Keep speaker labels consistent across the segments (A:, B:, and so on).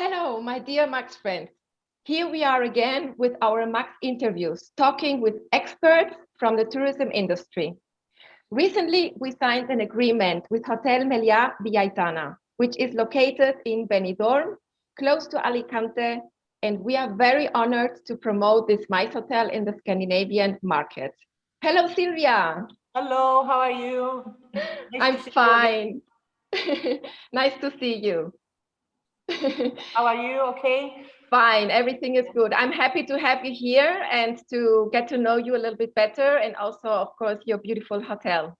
A: Hello, my dear Max friends. Here we are again with our Max interviews, talking with experts from the tourism industry. Recently, we signed an agreement with Hotel Meliá Villaitana, which is located in Benidorm, close to Alicante, and we are very honored to promote this nice hotel in the Scandinavian market. Hello, Silvia.
B: Hello, how are you? Nice
A: I'm
B: to see you again.
A: fine. Nice to see you.
B: How are you? Okay?
A: Fine, everything is good. I'm happy to have you here and to get to know you a little bit better, and also, of course, your beautiful hotel.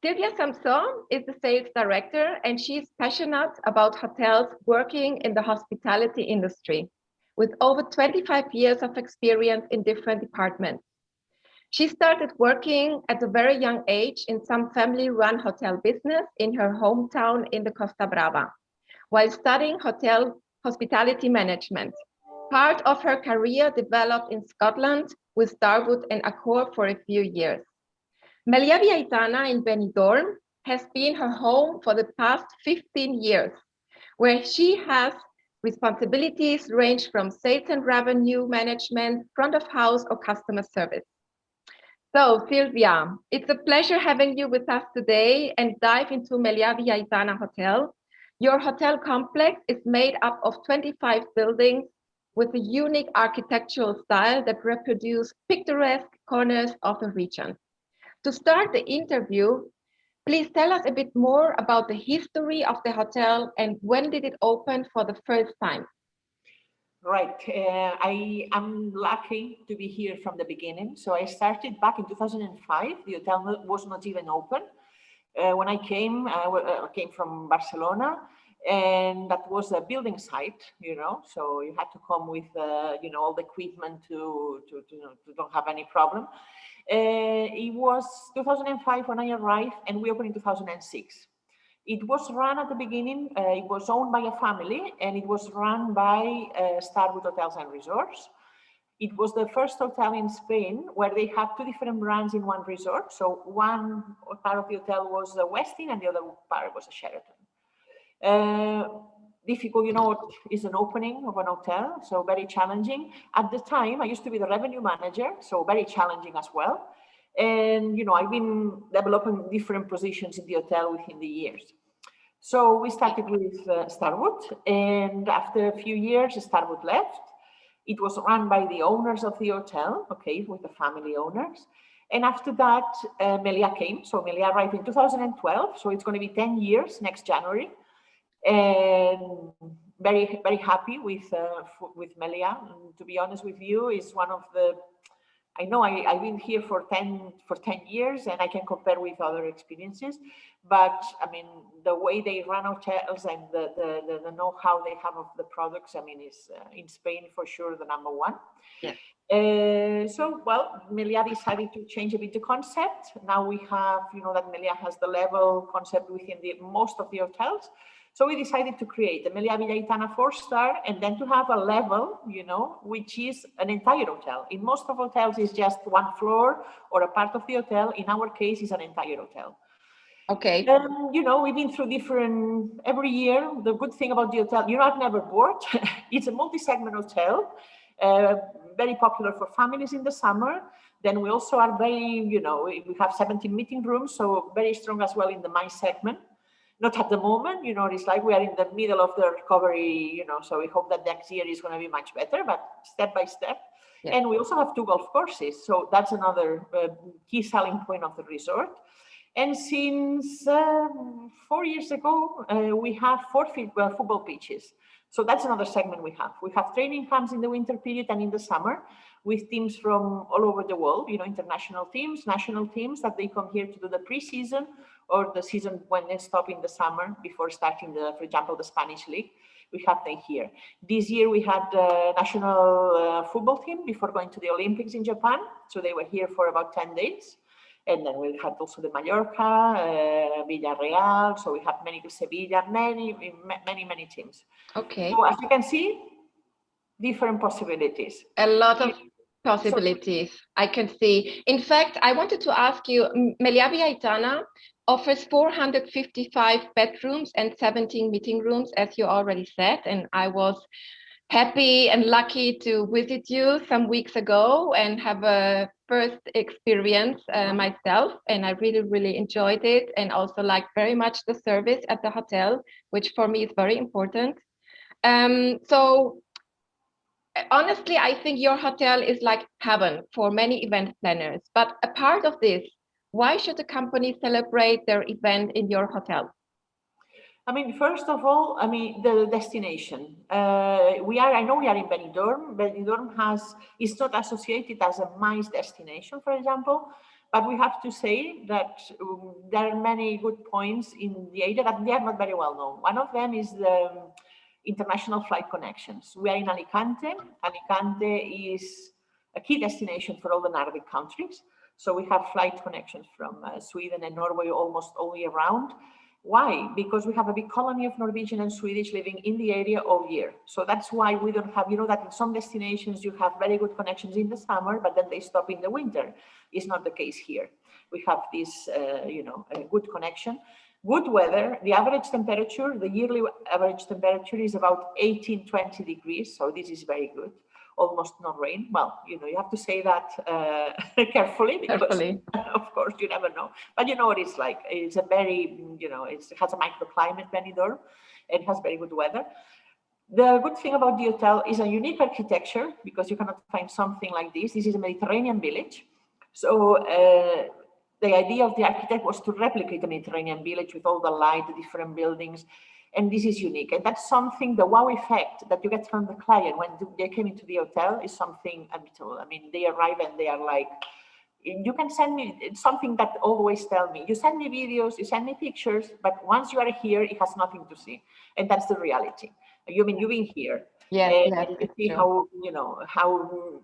A: Silvia Samsó is the sales director, and she's passionate about hotels working in the hospitality industry with over 25 years of experience in different departments. She started working at a very young age in some family-run hotel business in her hometown in the Costa Brava, while studying hotel hospitality management. Part of her career developed in Scotland with Starwood and Accor for a few years. Melia Villaitana in Benidorm has been her home for the past 15 years, where she has responsibilities range from sales and revenue management, front of house, or customer service. So, Silvia, it's a pleasure having you with us today and dive into Melia Villaitana Hotel. Your hotel complex is made up of 25 buildings with a unique architectural style that reproduce picturesque corners of the region. To start the interview, please tell us a bit more about the history of the hotel and when did it open for the first time?
B: Right. I am lucky to be here from the beginning. So I started back in 2005. The hotel was not even open. When I came, I came from Barcelona, and that was a building site, so you had to come with, all the equipment to don't have any problem. It was 2005 when I arrived, and we opened in 2006. It was run at the beginning, it was owned by a family, and it was run by Starwood Hotels and Resorts. It was the first hotel in Spain where they had two different brands in one resort. So one part of the hotel was the Westin and the other part was a Sheraton. Difficult, is an opening of an hotel, so very challenging. At the time, I used to be the revenue manager, so very challenging as well. And, I've been developing different positions in the hotel within the years. So we started with Starwood, and after a few years, Starwood left. It was run by the owners of the hotel, with the family owners. And after that, Melia came. So Melia arrived in 2012. So it's going to be 10 years next January. And very, very happy with Melia. And to be honest with you, is one of the, I know I've been here for 10 years and I can compare with other experiences, but I mean, the way they run hotels and the know-how they have of the products, I mean, is in Spain for sure the number one.
A: Yeah.
B: Melia decided to change a bit the concept. Now we have, that Melia has the level concept within most of the hotels. So we decided to create the Melia Villaitana 4-star and then to have a level, which is an entire hotel. In most of hotels, it's just one floor or a part of the hotel. In our case, it's an entire hotel.
A: Okay.
B: We've been through every year. The good thing about the hotel, I've never bored. It's a multi-segment hotel, very popular for families in the summer. Then we also are very, we have 17 meeting rooms, so very strong as well in the MICE segment. Not at the moment, it's like we are in the middle of the recovery, so we hope that next year is going to be much better, but step by step. Yeah. And we also have 2 golf courses. So that's another key selling point of the resort. And since 4 years ago, we have 4 football pitches. So that's another segment we have. We have training camps in the winter period and in the summer with teams from all over the world, international teams, national teams that they come here to do the pre-season or the season when they stop in the summer before starting, for example, the Spanish League. We have them here. This year we had the national football team before going to the Olympics in Japan. So they were here for about 10 days. And then we had also the Mallorca, Villarreal. So we have many Sevilla, many teams.
A: Okay.
B: So as you can see, different possibilities.
A: A lot of possibilities. I can see. In fact, I wanted to ask you, Meliá Villaitana offers 455 bedrooms and 17 meeting rooms, as you already said, and I was happy and lucky to visit you some weeks ago and have a first experience myself, and I really enjoyed it, and also liked very much the service at the hotel, which for me is very important. So honestly, I think your hotel is like heaven for many event planners. But a part of this, why should a company celebrate their event in your hotel?
B: I mean, first of all, I mean, the destination. I know we are in Benidorm. Benidorm is not associated as a MICE destination, for example, but we have to say that there are many good points in the area that they are not very well known. One of them is the international flight connections. We are in Alicante. Alicante is a key destination for all the Nordic countries. So we have flight connections from Sweden and Norway almost all year round. Why? Because we have a big colony of Norwegian and Swedish living in the area all year. So that's why we don't have, you know, that in some destinations you have very good connections in the summer, but then they stop in the winter. It's not the case here. We have this, a good connection. Good weather, the average temperature, the yearly average temperature is about 18, 20 degrees. So this is very good. Almost no rain. Well, you know, you have to say that carefully because, of course, you never know. But you know what it's like. It's a very, it has a microclimate, Benidorm. It has very good weather. The good thing about the hotel is a unique architecture because you cannot find something like this. This is a Mediterranean village. So the idea of the architect was to replicate the Mediterranean village with all the light, the different buildings. And this is unique. And that's something, the wow effect that you get from the client when they came into the hotel is something unbeatable. I mean, they arrive and they are like, you can send me, it's something that always tell me, you send me videos, you send me pictures, but once you are here, it has nothing to see. And that's the reality. You've been here.
A: Yes,
B: and you see how, how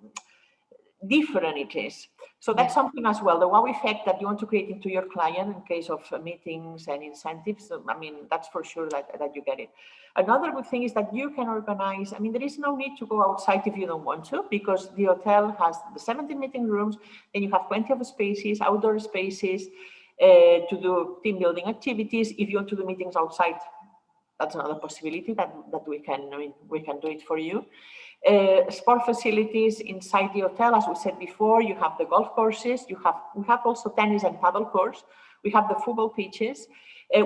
B: different it is. So that's something as well, the wow effect that you want to create into your client in case of meetings and incentives. I mean, that's for sure that you get it. Another good thing is that you can organize, I mean, there is no need to go outside if you don't want to, because the hotel has the 17 meeting rooms and you have plenty of spaces, outdoor spaces to do team building activities. If you want to do meetings outside, that's another possibility that we can do it for you. Sport facilities inside the hotel, as we said before, you have the golf courses, we have also tennis and paddle courts, we have the football pitches,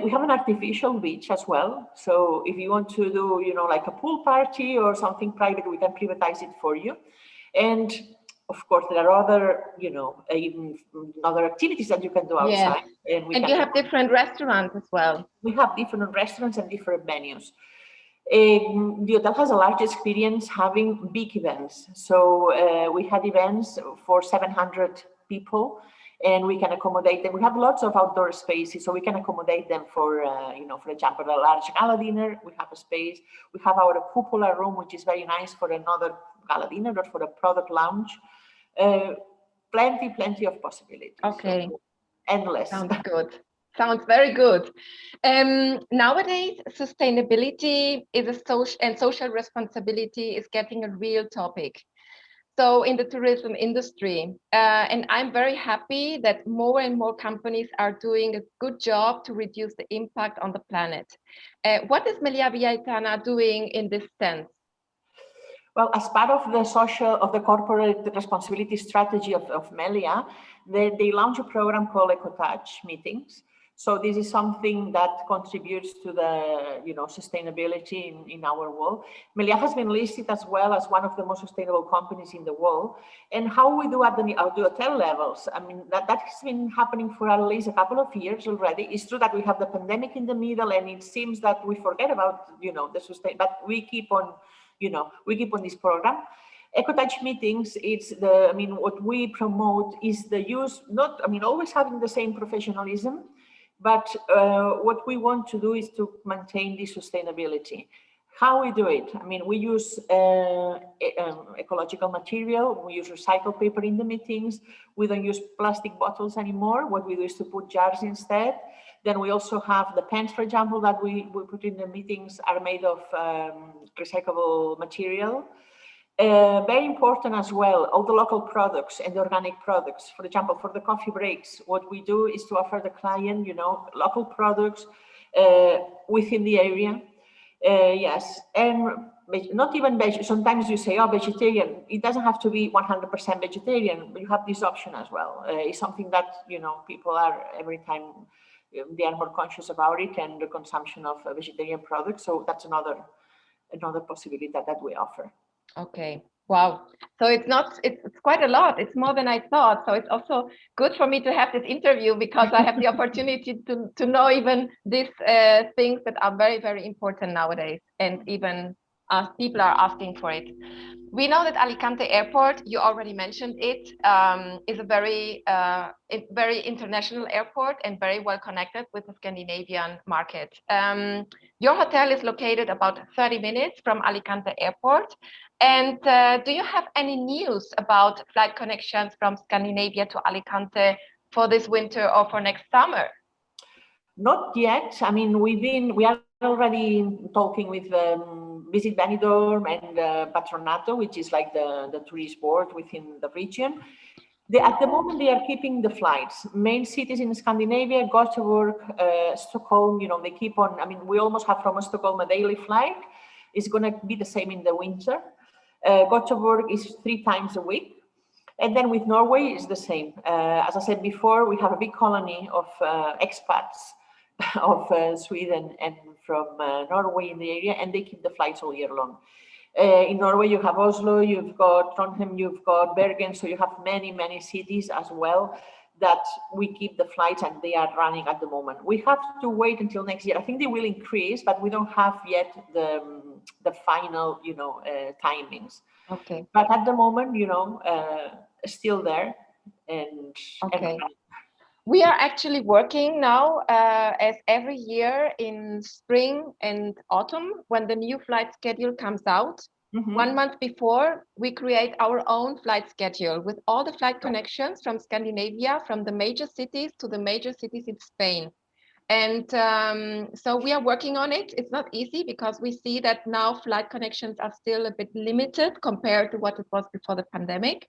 B: we have an artificial beach as well. So if you want to do, like a pool party or something private, we can privatize it for you. And of course, there are other, even other activities that you can do outside.
A: Yes. And you have different restaurants as well.
B: We have different restaurants and different venues. The hotel has a large experience having big events. So we had events for 700 people and we can accommodate them. We have lots of outdoor spaces, so we can accommodate them for, for example, a large gala dinner. We have a space. We have our cupola room, which is very nice for another gala dinner or for a product lounge. Plenty of possibilities.
A: Okay.
B: So, endless.
A: Sounds good. Sounds very good. Nowadays, sustainability is social responsibility is getting a real topic. So in the tourism industry, and I'm very happy that more and more companies are doing a good job to reduce the impact on the planet. What is Melia Villaitana doing in this sense?
B: Well, as part of the corporate responsibility strategy of Melia, they launched a program called EcoTouch meetings. So this is something that contributes to the sustainability in our world. Melia has been listed as well as one of the most sustainable companies in the world. And how we do at the hotel levels, I mean, that has been happening for at least a couple of years already. It's true that we have the pandemic in the middle, and it seems that we forget about the sustain, but we keep on this program. EcoTouch meetings, what we promote is the use, always having the same professionalism, but what we want to do is to maintain the sustainability. How we do it? I mean, we use ecological material, we use recycled paper in the meetings, we don't use plastic bottles anymore. What we do is to put jars instead. Then we also have the pens, for example, that we put in the meetings are made of recyclable material. Very important as well, all the local products and the organic products. For example, for the coffee breaks, what we do is to offer the client, local products within the area. Yes, and not even veg. Sometimes you say, oh, vegetarian. It doesn't have to be 100% vegetarian, but you have this option as well. It's something that, people are every time they are more conscious about it and the consumption of vegetarian products. So that's another possibility that we offer.
A: Okay. Wow. So it's quite a lot. It's more than I thought. So it's also good for me to have this interview because I have the opportunity to know even these things that are very, very important nowadays. And even people are asking for it. We know that Alicante Airport, you already mentioned it, is a very international airport and very well connected with the Scandinavian market. Your hotel is located about 30 minutes from Alicante Airport. And do you have any news about flight connections from Scandinavia to Alicante for this winter or for next summer?
B: Not yet. I mean, we are already talking with Visit Benidorm and Patronato, which is like the tourist board within the region. At the moment, they are keeping the flights. Main cities in Scandinavia, Gothenburg, Stockholm, they keep on. I mean, we almost have from Stockholm a daily flight. It's going to be the same in the winter. Gothenburg is 3 times a week. And then with Norway, it's the same. As I said before, we have a big colony of expats of Sweden and from Norway in the area, and they keep the flights all year long. In Norway, you have Oslo, you've got Trondheim, you've got Bergen, so you have many, many cities as well that we keep the flights and they are running at the moment. We have to wait until next year. I think they will increase, but we don't have yet the final, timings.
A: Okay.
B: But at the moment, still there. And
A: okay. We are actually working now, as every year in spring and autumn, when the new flight schedule comes out. 1 month before, we create our own flight schedule with all the flight connections from Scandinavia, from the major cities to the major cities in Spain. And so we are working on it. It's not easy because we see that now flight connections are still a bit limited compared to what it was before the pandemic.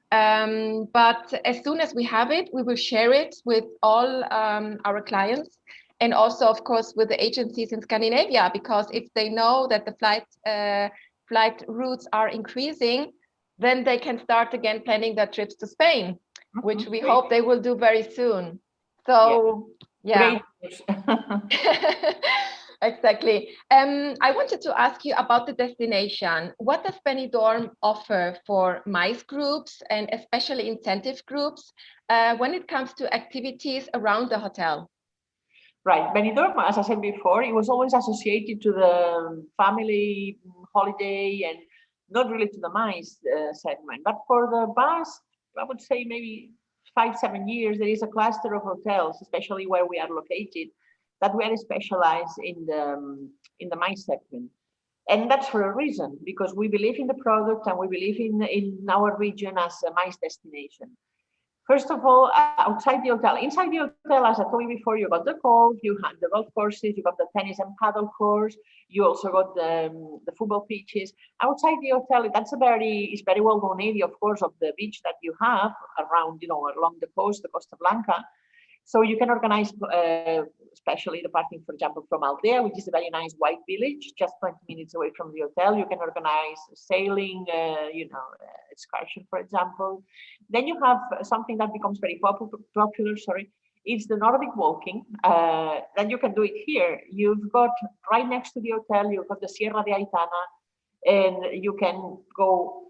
A: But as soon as we have it, we will share it with all our clients and also, of course, with the agencies in Scandinavia, because if they know that the flight routes are increasing, then they can start again planning their trips to Spain, which we hope they will do very soon. So, yeah. Exactly. I wanted to ask you about the destination. What does Benidorm offer for MICE groups and especially incentive groups when it comes to activities around the hotel?
B: Right. Benidorm, as I said before, it was always associated to the family holiday and not really to the MICE segment. But for the past, I would say maybe 5-7 years, there is a cluster of hotels, especially where we are located, that we are specialized in the MICE segment. And that's for a reason, because we believe in the product and we believe in our region as a MICE destination. First of all, outside the hotel, inside the hotel, as I told you before, you got the golf, you have the golf courses, you got the tennis and paddle course, you also got the football pitches. Outside the hotel, it's very well known area, of course, of the beach that you have around, along the coast, the Costa Blanca. So you can organize, especially departing, for example, from Aldea, which is a very nice white village, just 20 minutes away from the hotel. You can organize sailing, excursion, for example. Then you have something that becomes very popular. It's the Nordic walking. Then you can do it here. You've got right next to the hotel, you've got the Sierra de Aitana, and you can go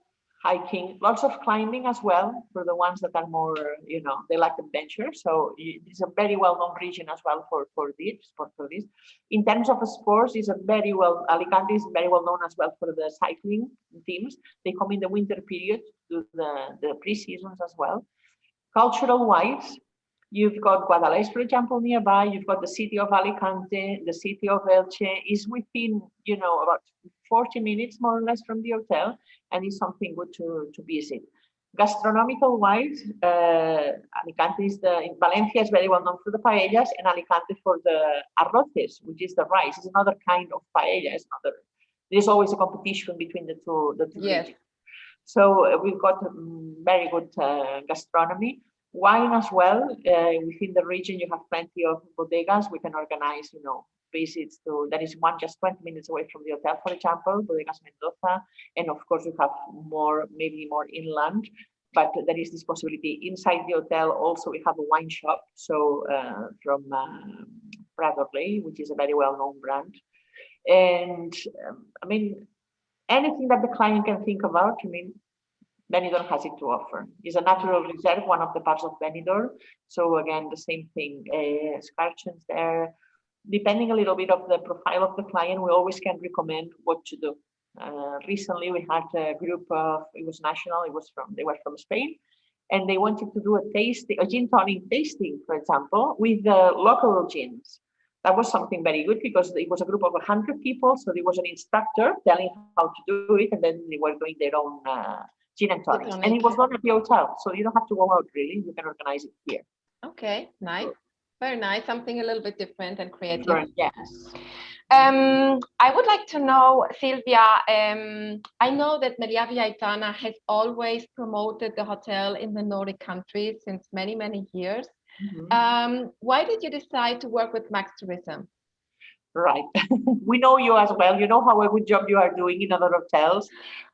B: hiking, lots of climbing as well for the ones that are more, they like adventure. So it's a very well-known region as well for this. In terms of sports, Alicante is very well known as well for the cycling teams. They come in the winter period to the pre-seasons as well. Cultural-wise, you've got Guadalest, for example, nearby. You've got the city of Alicante, the city of Elche is within, about 40 minutes more or less from the hotel, and it's something good to visit. Gastronomical wise, Alicante Valencia is very well known for the paellas, and Alicante for the arroces, which is the rice. It's another kind of paella. There's always a competition between the two
A: yes.
B: regions. So we've got very good gastronomy. Wine as well. Within the region, you have plenty of bodegas. We can organize, visits to. There is one just 20 minutes away from the hotel, for example, Bodegas Mendoza, and of course we have maybe more inland. But there is this possibility inside the hotel. Also, we have a wine shop. So from Pradorley, which is a very well-known brand, and anything that the client can think about. Benidorm has it to offer. It's a natural reserve, one of the parts of Benidorm. So again, the same thing, excursions there. Depending a little bit of the profile of the client, we always can recommend what to do. Recently, we had a group of, it was national, they were from Spain, and they wanted to do a gin tonic tasting, for example, with the local gins. That was something very good because it was a group of 100 people. So there was an instructor telling how to do it, and then they were doing their own gin and tonics. And it was not at the hotel, so you don't have to go out really. You can organize it here.
A: Okay, nice. Very nice. Something a little bit different and creative.
B: Different, yes.
A: I would like to know, Silvia, I know that Meliá Villaitana has always promoted the hotel in the Nordic countries since many, many years. Mm-hmm. Why did you decide to work with MAXtourism?
B: Right. We know you as well. You know how a good job you are doing in other hotels.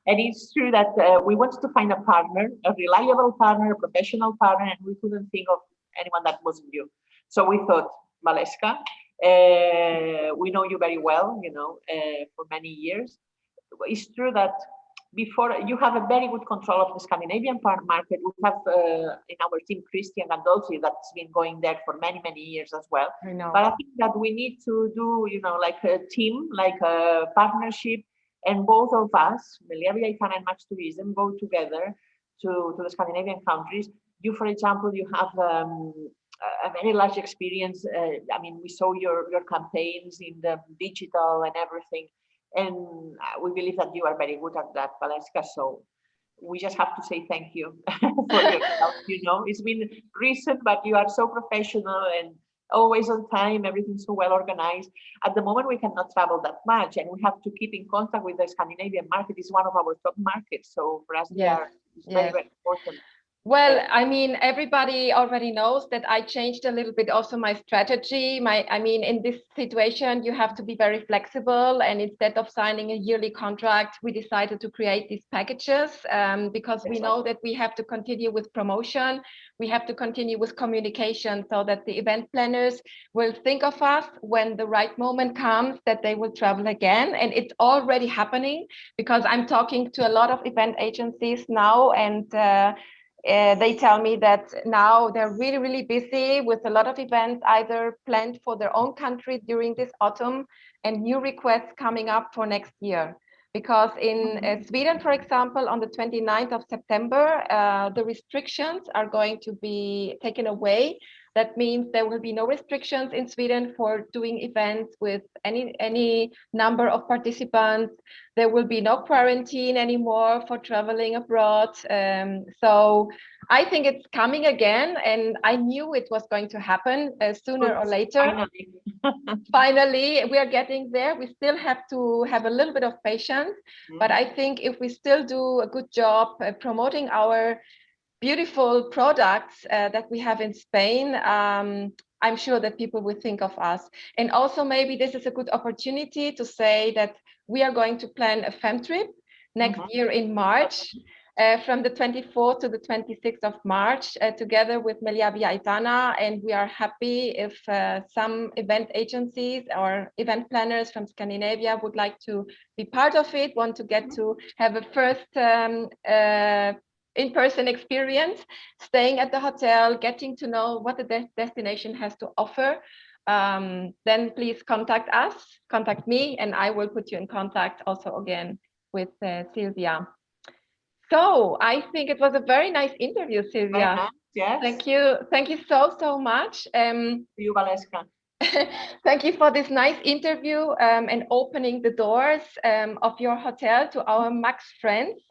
B: And it's true that we wanted to find a partner, a reliable partner, a professional partner, and we couldn't think of anyone that wasn't you. So we thought, Valeska, we know you very well, for many years. It's true that before you have a very good control of the Scandinavian market. We have in our team Christian Gandolfi that's been going there for many, many years as well.
A: I know.
B: But I think that we need to do, like a team, like a partnership, and both of us, Melia Villaitana and MAXtourism, go together to the Scandinavian countries. You, for example, you have a very large experience. We saw your campaigns in the digital and everything. And we believe that you are very good at that, Valeska. So we just have to say thank you for your help. It's been recent, but you are so professional and always on time. Everything's so well organized. At the moment, we cannot travel that much, and we have to keep in contact with the Scandinavian market. It's one of our top markets. So for us, it's very, very important.
A: Well, everybody already knows that I changed a little bit also my strategy. In this situation, you have to be very flexible. And instead of signing a yearly contract, we decided to create these packages because we know that we have to continue with promotion. We have to continue with communication so that the event planners will think of us when the right moment comes, that they will travel again. And it's already happening because I'm talking to a lot of event agencies now, and they tell me that now they're really, really busy with a lot of events either planned for their own country during this autumn and new requests coming up for next year. Because in Sweden, for example, on the 29th of September, the restrictions are going to be taken away. That means there will be no restrictions in Sweden for doing events with any number of participants. There will be no quarantine anymore for traveling abroad. So I think it's coming again, and I knew it was going to happen sooner or later. Finally, we are getting there. We still have to have a little bit of patience, but I think if we still do a good job promoting our beautiful products that we have in Spain, I'm sure that people will think of us. And also maybe this is a good opportunity to say that we are going to plan a fem trip next year in March, from the 24th to the 26th of March, together with Melia Villaitana. And we are happy if some event agencies or event planners from Scandinavia would like to be part of it, want to get to have a first in-person experience, staying at the hotel, getting to know what the destination has to offer, then please contact me, and I will put you in contact also again with Silvia. So I think it was a very nice interview, Silvia.
B: Nice, yes.
A: Thank you so much.
B: You, Valeska.
A: Thank you for this nice interview and opening the doors of your hotel to our Max friends.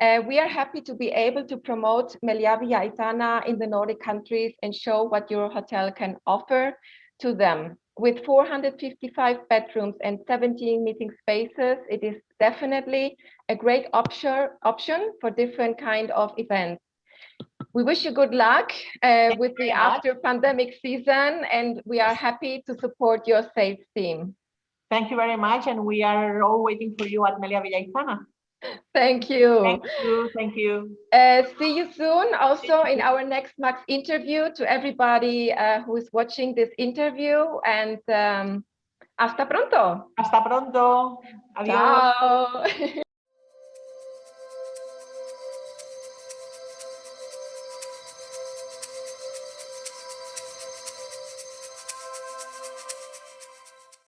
A: We are happy to be able to promote Melia Villaitana in the Nordic countries and show what your hotel can offer to them. with 455 bedrooms and 17 meeting spaces, it is definitely a great option for different kind of events. We wish you good luck with the after pandemic season, and we are happy to support your sales team.
B: Thank you very much, and we are all waiting for you at Melia Villaitana.
A: Thank you.
B: Thank you. Thank you.
A: See you soon. Also in our next Max interview, to everybody who is watching this interview, and hasta pronto.
B: Hasta pronto. Adiós.
A: Ciao.